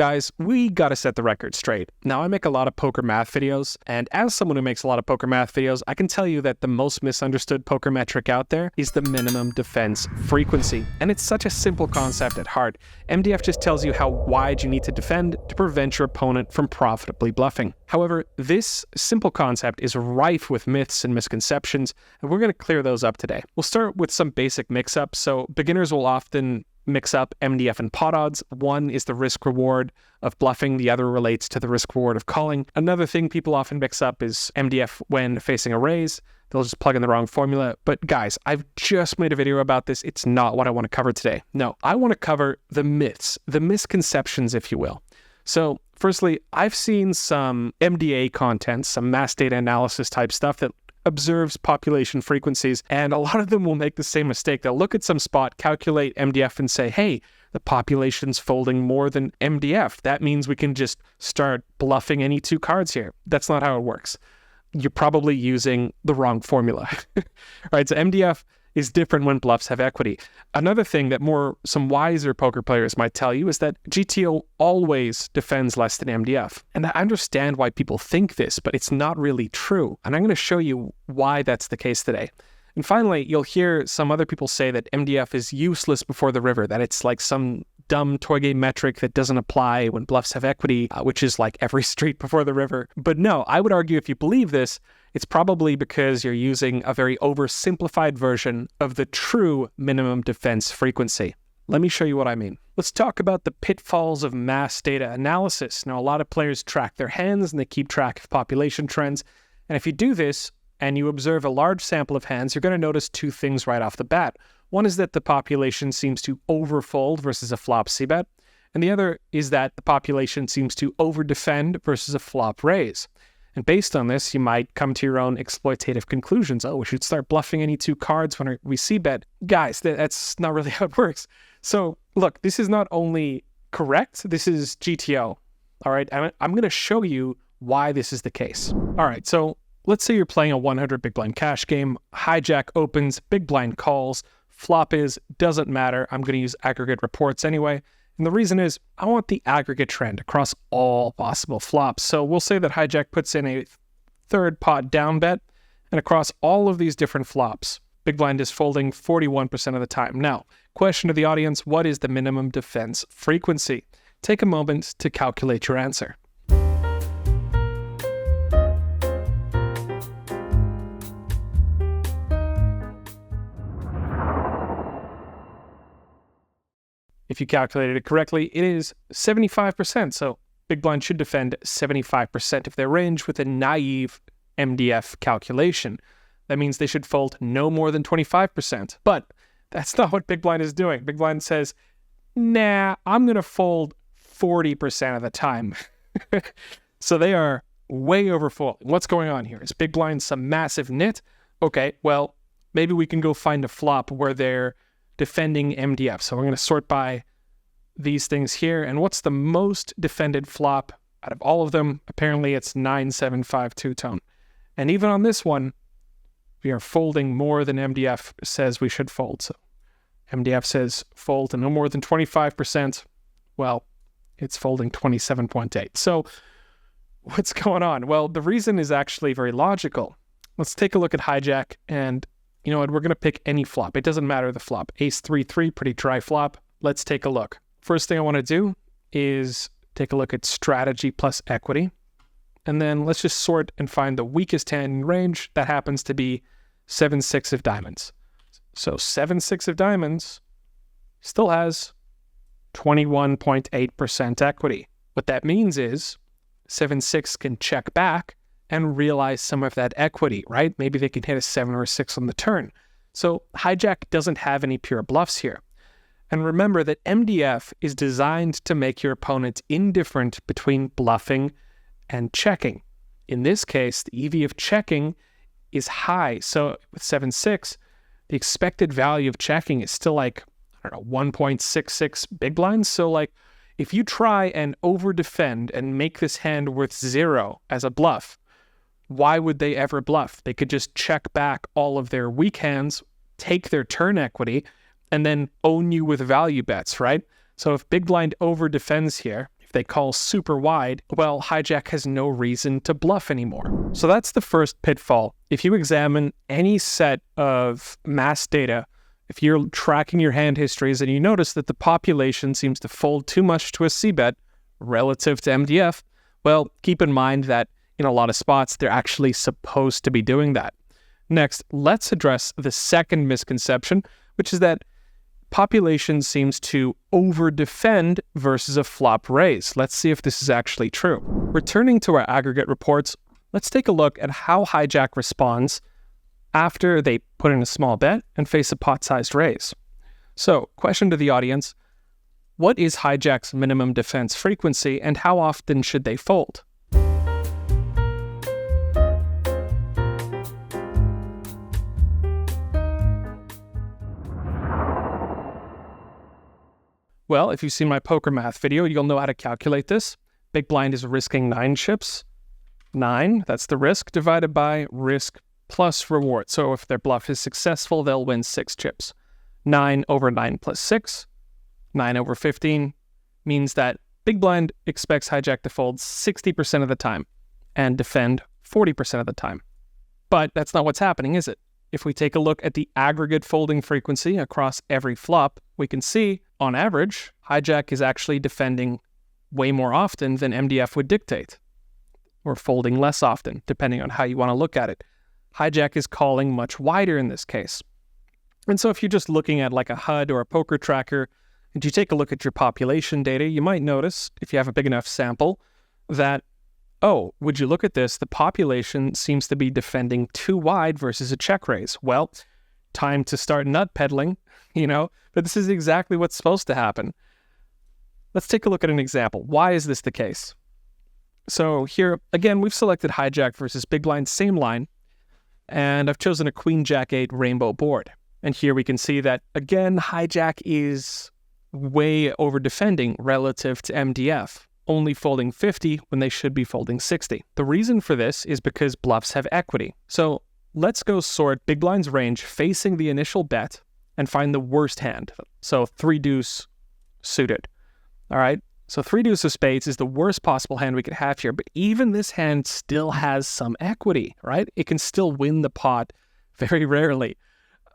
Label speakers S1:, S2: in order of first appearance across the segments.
S1: Guys, we gotta set the record straight. Now, I make a lot of poker math videos, and as someone who makes a lot of poker math videos, I can tell you that the most misunderstood poker metric out there is the minimum defense frequency. And it's such a simple concept at heart. MDF just tells you how wide you need to defend to prevent your opponent from profitably bluffing. However, this simple concept is rife with myths and misconceptions, and we're gonna clear those up today. We'll start with some basic mix-ups. So beginners will often mix up MDF and pot odds. One is the risk reward of bluffing, the other relates to the risk reward of calling. Another thing people often mix up is MDF when facing a raise. They'll just plug in the wrong formula. But guys, I've just made a video about this. It's not what I want to cover today. No, I want to cover the myths, the misconceptions, if you will. So firstly, I've seen some MDA content, some mass data analysis type stuff that observes population frequencies, and a lot of them will make the same mistake. They'll look at some spot, calculate MDF, and say, hey, the population's folding more than MDF. That means we can just start bluffing any two cards here. That's not how it works. You're probably using the wrong formula. Right, so MDF is different when bluffs have equity. Another thing that some wiser poker players might tell you is that GTO always defends less than MDF. And I understand why people think this, but it's not really true. And I'm going to show you why that's the case today. And finally, you'll hear some other people say that MDF is useless before the river, that it's like some dumb toy game metric that doesn't apply when bluffs have equity, which is like every street before the river. But no, I would argue if you believe this, it's probably because you're using a very oversimplified version of the true minimum defense frequency. Let me show you what I mean. Let's talk about the pitfalls of mass data analysis. Now, a lot of players track their hands and they keep track of population trends. And if you do this and you observe a large sample of hands, you're going to notice two things right off the bat. One is that the population seems to overfold versus a flop c-bet. And the other is that the population seems to overdefend versus a flop raise. And based on this, you might come to your own exploitative conclusions. Oh, we should start bluffing any two cards when we c-bet. Guys, that's not really how it works. So look, this is not only correct, this is GTO. All right, I'm going to show you why this is the case. All right, so let's say you're playing a 100 big blind cash game. Hijack opens, big blind calls. Flop doesn't matter. I'm going to use aggregate reports anyway. And the reason is I want the aggregate trend across all possible flops. So we'll say that hijack puts in a third pot down bet, and across all of these different flops, big blind is folding 41% of the time. Now, question to the audience, what is the minimum defense frequency? Take a moment to calculate your answer. If you calculated it correctly, it is 75%. So big blind should defend 75% of their range with a naive MDF calculation. That means they should fold no more than 25%. But that's not what big blind is doing. Big blind says, nah, I'm going to fold 40% of the time. So they are way overfolding. What's going on here? Is big blind some massive nit? Okay, well, maybe we can go find a flop where they're defending MDF. So we're going to sort by these things here. And what's the most defended flop out of all of them? Apparently it's 9-7-5 two-tone. And even on this one, we are folding more than MDF says we should fold. So MDF says fold to no more than 25%. Well, it's folding 27.8. So what's going on? Well, the reason is actually very logical. Let's take a look at hijack, and you know what, we're going to pick any flop. It doesn't matter the flop. Ace 3-3, pretty dry flop. Let's take a look. First thing I want to do is take a look at strategy plus equity. And then let's just sort and find the weakest hand in range. That happens to be 7-6 of diamonds. So 7-6 of diamonds still has 21.8% equity. What that means is 7-6 can check back and realize some of that equity, right? Maybe they can hit a 7 or a 6 on the turn. So hijack doesn't have any pure bluffs here. And remember that MDF is designed to make your opponent indifferent between bluffing and checking. In this case, the EV of checking is high. So with 7-6, the expected value of checking is still like, I don't know, 1.66 big blinds. So like if you try and over defend and make this hand worth 0 as a bluff, why would they ever bluff? They could just check back all of their weak hands, take their turn equity, and then own you with value bets, right? So if big blind over defends here, If they call super wide, well, hijack has no reason to bluff anymore. So that's the first pitfall. If you examine any set of mass data, if you're tracking your hand histories and you notice that the population seems to fold too much to a seabed relative to MDF, well, keep in mind that in a lot of spots, they're actually supposed to be doing that. Next, let's address the second misconception, which is that population seems to over-defend versus a flop raise. Let's see if this is actually true. Returning to our aggregate reports, let's take a look at how hijack responds after they put in a small bet and face a pot-sized raise. So, question to the audience, what is hijack's minimum defense frequency and how often should they fold? Well, if you've seen my poker math video, you'll know how to calculate this. Big blind is risking 9 chips. 9, that's the risk, divided by risk plus reward. So if their bluff is successful, they'll win 6 chips. 9 over 9 plus 6, 9 over 15, means that big blind expects hijack to fold 60% of the time and defend 40% of the time. But that's not what's happening, is it? If we take a look at the aggregate folding frequency across every flop, we can see, on average, hijack is actually defending way more often than MDF would dictate, or folding less often, depending on how you want to look at it. Hijack is calling much wider in this case. And so if you're just looking at like a HUD or a poker tracker, and you take a look at your population data, you might notice, if you have a big enough sample, that, oh, would you look at this, the population seems to be defending too wide versus a check raise. Well, time to start nut peddling, but this is exactly what's supposed to happen. Let's take a look at an example. Why is this the case? So here, again, we've selected hijack versus big blind, same line, and I've chosen a Queen Jack 8 rainbow board. And here we can see that, again, hijack is way over defending relative to MDF, only folding 50 when they should be folding 60. The reason for this is because bluffs have equity. So let's go sort big blind's range facing the initial bet and find the worst hand. So 3 deuce suited. All right. So 3 deuce of spades is the worst possible hand we could have here, but even this hand still has some equity, right? It can still win the pot very rarely.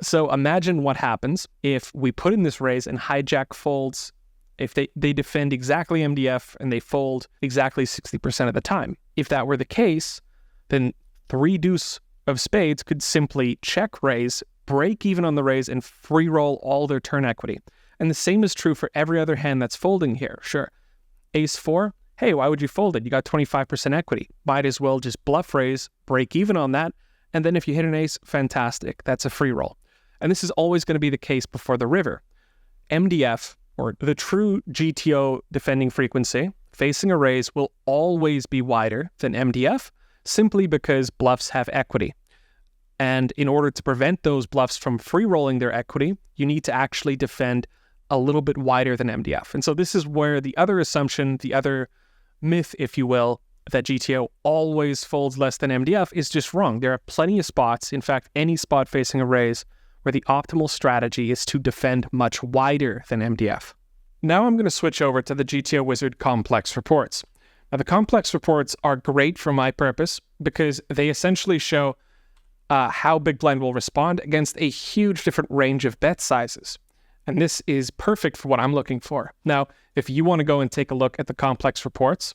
S1: So imagine what happens if we put in this raise and hijack folds, if they defend exactly MDF and they fold exactly 60% of the time. If that were the case, then 3 deuce of spades could simply check raise, break even on the raise, and free roll all their turn equity. And the same is true for every other hand that's folding here. Sure. Ace 4, hey, why would you fold it? You got 25% equity. Might as well just bluff raise, break even on that, and then if you hit an ace, fantastic. That's a free roll. And this is always going to be the case before the river. MDF, or the true GTO defending frequency, facing a raise will always be wider than MDF, simply because bluffs have equity. And in order to prevent those bluffs from free rolling their equity, you need to actually defend a little bit wider than MDF. And so this is where the other assumption, the other myth, if you will, that GTO always folds less than MDF is just wrong. There are plenty of spots, in fact, any spot facing a raise, where the optimal strategy is to defend much wider than MDF. Now I'm going to switch over to the GTO-Wizard complex reports. Now the complex reports are great for my purpose because they essentially show how big blind will respond against a huge different range of bet sizes. And this is perfect for what I'm looking for. Now, if you want to go and take a look at the complex reports,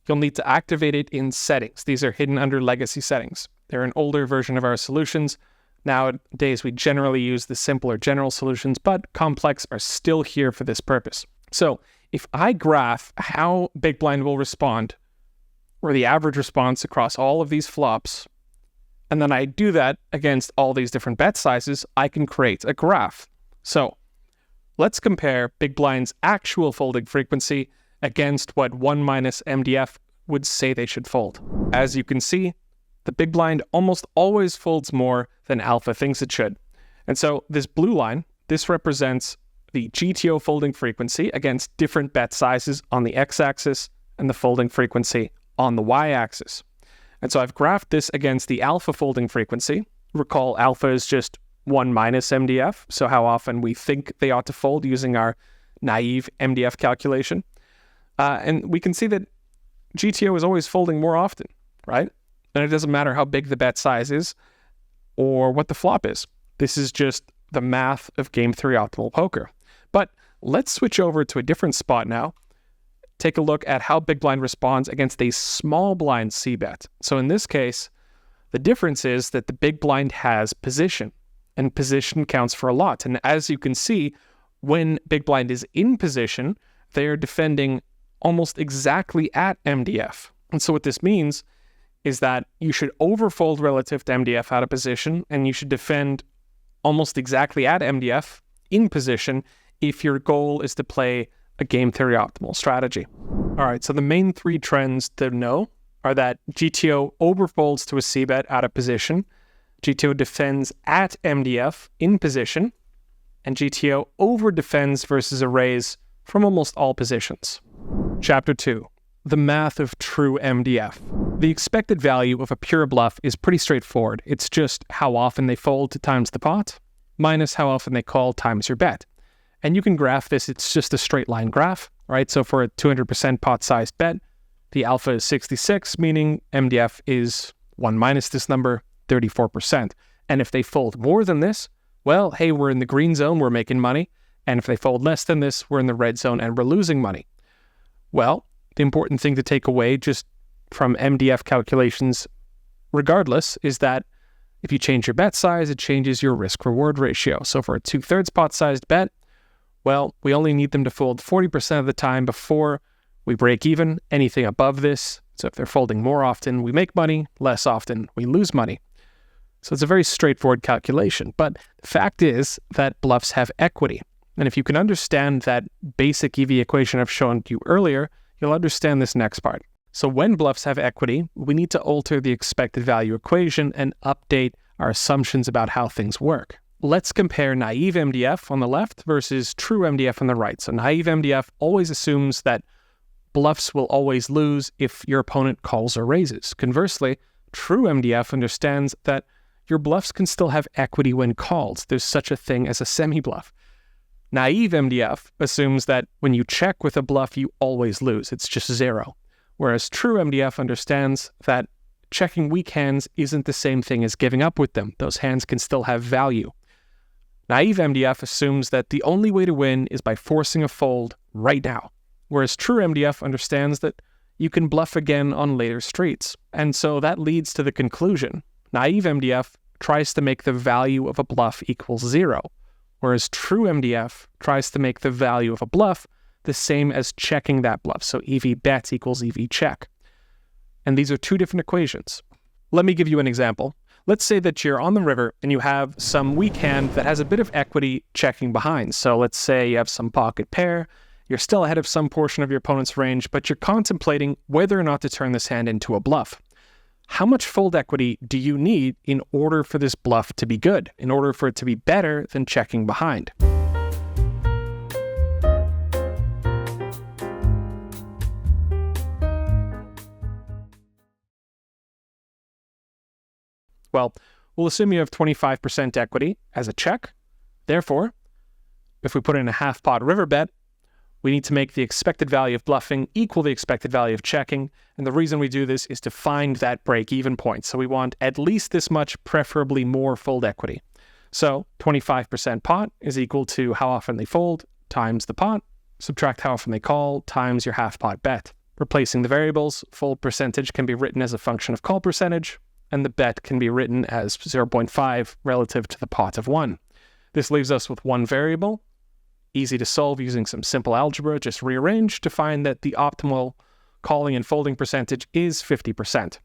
S1: you'll need to activate it in settings. These are hidden under legacy settings. They're an older version of our solutions. Nowadays, we generally use the simpler general solutions, but complex are still here for this purpose. So if I graph how big blind will respond, or the average response across all of these flops, and then I do that against all these different bet sizes, I can create a graph. So let's compare big blind's actual folding frequency against what 1 minus MDF would say they should fold. As you can see, the big blind almost always folds more than alpha thinks it should. And so this blue line, this represents the GTO folding frequency against different bet sizes on the x-axis and the folding frequency on the y-axis. And so I've graphed this against the alpha folding frequency. Recall alpha is just 1 minus MDF, so how often we think they ought to fold using our naive MDF calculation. And we can see that GTO is always folding more often, right? And it doesn't matter how big the bet size is or what the flop is. This is just the math of game theory optimal poker. But let's switch over to a different spot now. Take a look at how big blind responds against a small blind c-bet. So in this case, the difference is that the big blind has position, and position counts for a lot. And as you can see, when big blind is in position, they are defending almost exactly at MDF. And so what this means is that you should overfold relative to MDF out of position, and you should defend almost exactly at MDF in position if your goal is to play a game theory optimal strategy. All right, so the main three trends to know are that GTO overfolds to a c-bet out of position, GTO defends at MDF in position, and GTO overdefends versus a raise from almost all positions. Chapter 2. The math of true MDF. The expected value of a pure bluff is pretty straightforward. It's just how often they fold times the pot, minus how often they call times your bet. And you can graph this, it's just a straight line graph, right? So for a 200% pot-sized bet, the alpha is 66, meaning MDF is 1 minus this number, 34%. And if they fold more than this, well, hey, we're in the green zone, we're making money. And if they fold less than this, we're in the red zone and we're losing money. Well, the important thing to take away just from MDF calculations regardless is that if you change your bet size, it changes your risk-reward ratio. So for a 2/3 pot-sized bet, well, we only need them to fold 40% of the time before we break even. Anything above this, so if they're folding more often, we make money. Less often, we lose money. So it's a very straightforward calculation. But the fact is that bluffs have equity. And if you can understand that basic EV equation I've shown you earlier, you'll understand this next part. So when bluffs have equity, we need to alter the expected value equation and update our assumptions about how things work. Let's compare naive MDF on the left versus true MDF on the right. So naive MDF always assumes that bluffs will always lose if your opponent calls or raises. Conversely, true MDF understands that your bluffs can still have equity when called. There's such a thing as a semi-bluff. Naive MDF assumes that when you check with a bluff, you always lose. It's just zero. Whereas true MDF understands that checking weak hands isn't the same thing as giving up with them. Those hands can still have value. Naive MDF assumes that the only way to win is by forcing a fold right now. Whereas true MDF understands that you can bluff again on later streets. And so that leads to the conclusion. Naive MDF tries to make the value of a bluff equals zero. Whereas true MDF tries to make the value of a bluff the same as checking that bluff. So EV bet equals EV check. And these are two different equations. Let me give you an example. Let's say that you're on the river and you have some weak hand that has a bit of equity checking behind. So let's say you have some pocket pair, you're still ahead of some portion of your opponent's range, but you're contemplating whether or not to turn this hand into a bluff. How much fold equity do you need in order for this bluff to be good, in order for it to be better than checking behind? Well, we'll assume you have 25% equity as a check. Therefore, if we put in a half-pot river bet, we need to make the expected value of bluffing equal the expected value of checking. And the reason we do this is to find that break-even point. So we want at least this much, preferably more fold equity. So 25% pot is equal to how often they fold times the pot, subtract how often they call times your half-pot bet. Replacing the variables, fold percentage can be written as a function of call percentage, and the bet can be written as 0.5 relative to the pot of 1. This leaves us with one variable, easy to solve using some simple algebra, just rearrange to find that the optimal calling and folding percentage is 50%.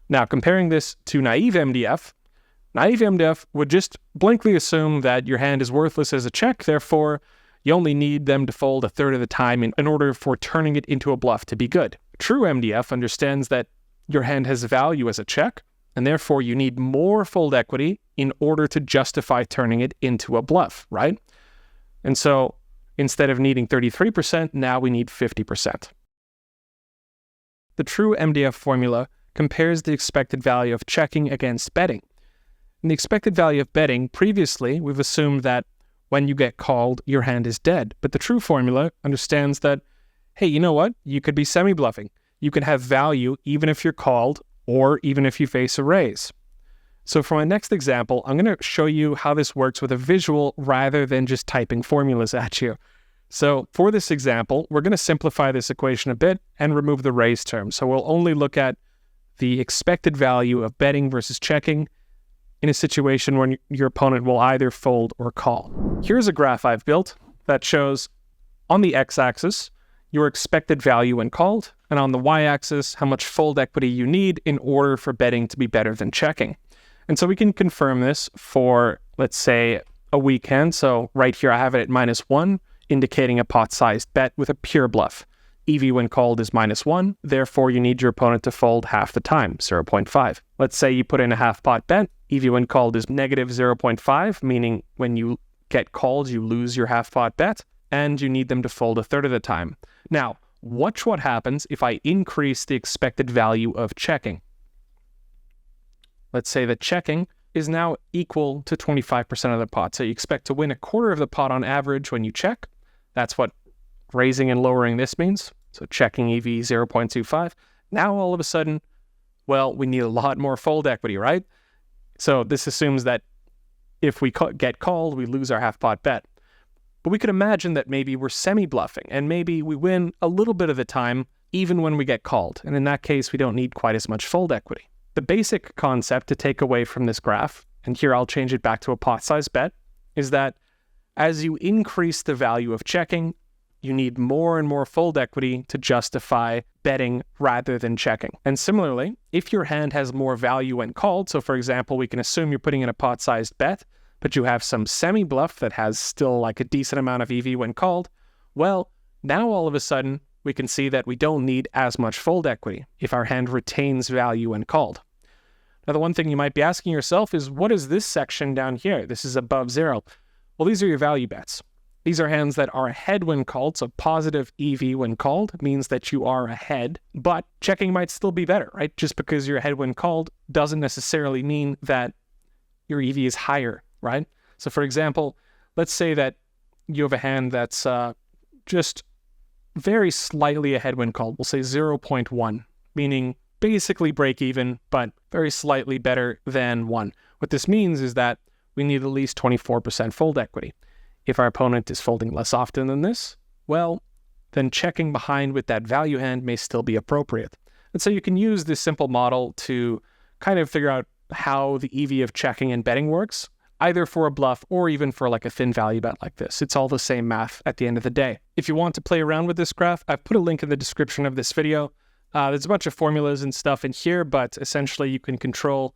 S1: Now, comparing this to naive MDF would just blankly assume that your hand is worthless as a check, therefore you only need them to fold a third of the time in order for turning it into a bluff to be good. True MDF understands that your hand has value as a check, and therefore you need more fold equity in order to justify turning it into a bluff, right? And so instead of needing 33%, now we need 50%. The True MDF formula compares the expected value of checking against betting. In the expected value of betting, previously we've assumed that when you get called, your hand is dead. But the True formula understands that hey, you know what? You could be semi-bluffing. You could have value even if you're called or even if you face a raise. So for my next example, I'm going to show you how this works with a visual rather than just typing formulas at you. So for this example, we're going to simplify this equation a bit and remove the raise term. So we'll only look at the expected value of betting versus checking in a situation when your opponent will either fold or call. Here's a graph I've built that shows on the x-axis your expected value when called, and on the y-axis how much fold equity you need in order for betting to be better than checking. And so we can confirm this for, let's say, a weak hand. So right here I have it at -1, indicating a pot-sized bet with a pure bluff. EV when called is -1, therefore you need your opponent to fold half the time, 0.5. Let's say you put in a half pot bet, EV when called is -0.5, meaning when you get called you lose your half pot bet, and you need them to fold a third of the time. Now, watch what happens if I increase the expected value of checking. Let's say that checking is now equal to 25% of the pot. So you expect to win a quarter of the pot on average when you check. That's what raising and lowering this means. So checking EV 0.25. Now all of a sudden, well, we need a lot more fold equity, right? So this assumes that if we get called, we lose our half pot bet. But we could imagine that maybe we're semi-bluffing and maybe we win a little bit of the time even when we get called. And in that case, we don't need quite as much fold equity. The basic concept to take away from this graph, and here I'll change it back to a pot-sized bet, is that as you increase the value of checking, you need more and more fold equity to justify betting rather than checking. And similarly, if your hand has more value when called, so for example, we can assume you're putting in a pot-sized bet, but you have some semi-bluff that has still like a decent amount of EV when called, well, now all of a sudden, we can see that we don't need as much fold equity if our hand retains value when called. Now, the one thing you might be asking yourself is, what is this section down here? This is above 0. Well, these are your value bets. These are hands that are ahead when called, so positive EV when called means that you are ahead, but checking might still be better, right? Just because you're ahead when called doesn't necessarily mean that your EV is higher, right? So for example, let's say that you have a hand that's just very slightly ahead when called. We'll say 0.1, meaning basically break even, but very slightly better than 1. What this means is that we need at least 24% fold equity. If our opponent is folding less often than this, well, then checking behind with that value hand may still be appropriate. And so you can use this simple model to kind of figure out how the EV of checking and betting works, either for a bluff or even for like a thin value bet like this. It's all the same math at the end of the day. If you want to play around with this graph, I've put a link in the description of this video. There's a bunch of formulas and stuff in here, but essentially you can control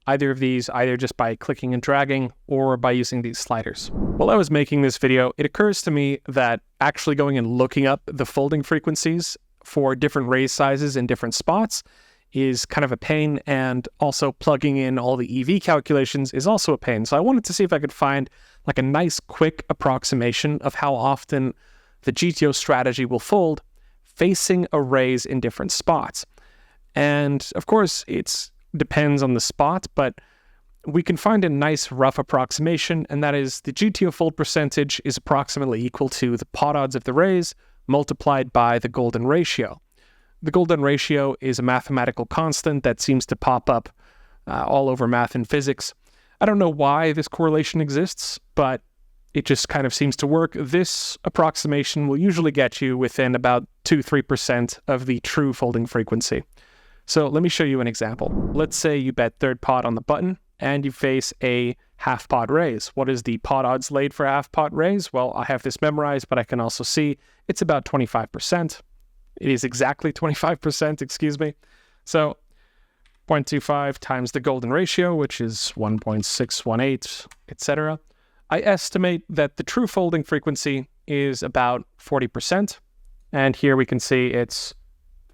S1: either of these either just by clicking and dragging or by using these sliders. While I was making this video, it occurs to me that actually going and looking up the folding frequencies for different raise sizes in different spots is kind of a pain, and also plugging in all the EV calculations is also a pain. So I wanted to see if I could find like a nice quick approximation of how often the GTO strategy will fold facing a raise in different spots. And of course, it depends on the spot, but we can find a nice rough approximation, and that is the GTO fold percentage is approximately equal to the pot odds of the raise multiplied by the golden ratio. The golden ratio is a mathematical constant that seems to pop up all over math and physics. I don't know why this correlation exists, but it just kind of seems to work. This approximation will usually get you within about 2-3% of the true folding frequency. So let me show you an example. Let's say you bet third pot on the button and you face a half pot raise. What is the pot odds laid for half pot raise? Well, I have this memorized, but I can also see it's about 25%. It is exactly 25%, excuse me. So 0.25 times the golden ratio, which is 1.618, etc. I estimate that the true folding frequency is about 40%. And here we can see it's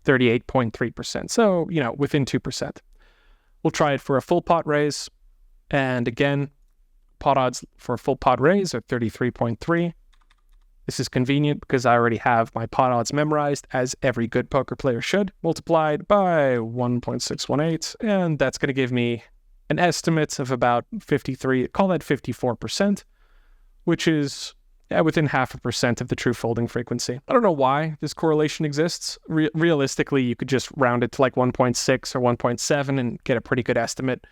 S1: 38.3%. So, within 2%. We'll try it for a full pot raise. And again, pot odds for a full pot raise are 33.3. This is convenient because I already have my pot odds memorized, as every good poker player should, multiplied by 1.618. And that's going to give me an estimate of about 53, call that 54%, which is within 0.5% of the true folding frequency. I don't know why this correlation exists. Realistically, you could just round it to like 1.6 or 1.7 and get a pretty good estimate.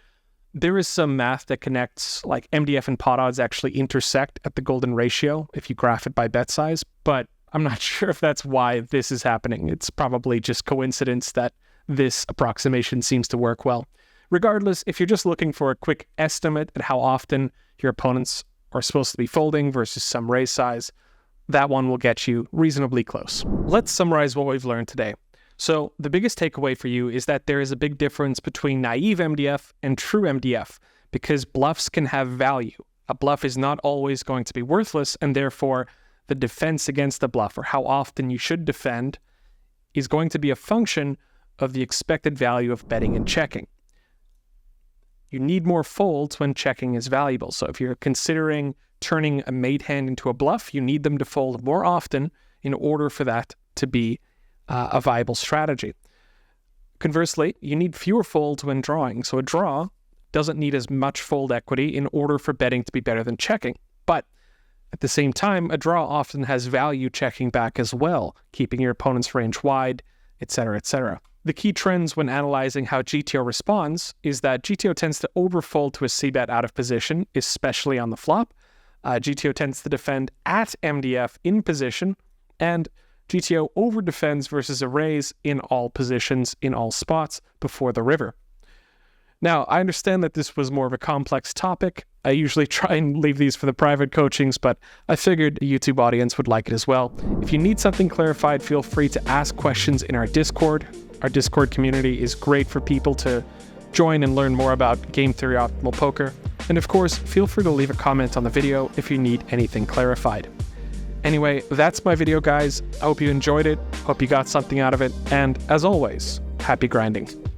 S1: There is some math that connects, like MDF and pot odds actually intersect at the golden ratio if you graph it by bet size, but I'm not sure if that's why this is happening. It's probably just coincidence that this approximation seems to work well. Regardless, if you're just looking for a quick estimate at how often your opponents are supposed to be folding versus some raise size, that one will get you reasonably close. Let's summarize what we've learned today. So the biggest takeaway for you is that there is a big difference between naive MDF and true MDF because bluffs can have value. A bluff is not always going to be worthless, and therefore the defense against the bluff, or how often you should defend, is going to be a function of the expected value of betting and checking. You need more folds when checking is valuable. So if you're considering turning a made hand into a bluff, you need them to fold more often in order for that to be a viable strategy. Conversely, you need fewer folds when drawing. So a draw doesn't need as much fold equity in order for betting to be better than checking. But at the same time, a draw often has value checking back as well, keeping your opponent's range wide, etc., etc. The key trends when analyzing how GTO responds is that GTO tends to overfold to a c-bet out of position, especially on the flop. GTO tends to defend at MDF in position, and GTO over-defends versus a raise in all positions, in all spots, before the river. Now, I understand that this was more of a complex topic. I usually try and leave these for the private coachings, but I figured the YouTube audience would like it as well. If you need something clarified, feel free to ask questions in our Discord. Our Discord community is great for people to join and learn more about game theory optimal poker. And of course, feel free to leave a comment on the video if you need anything clarified. Anyway, that's my video, guys. I hope you enjoyed it. Hope you got something out of it. And as always, happy grinding.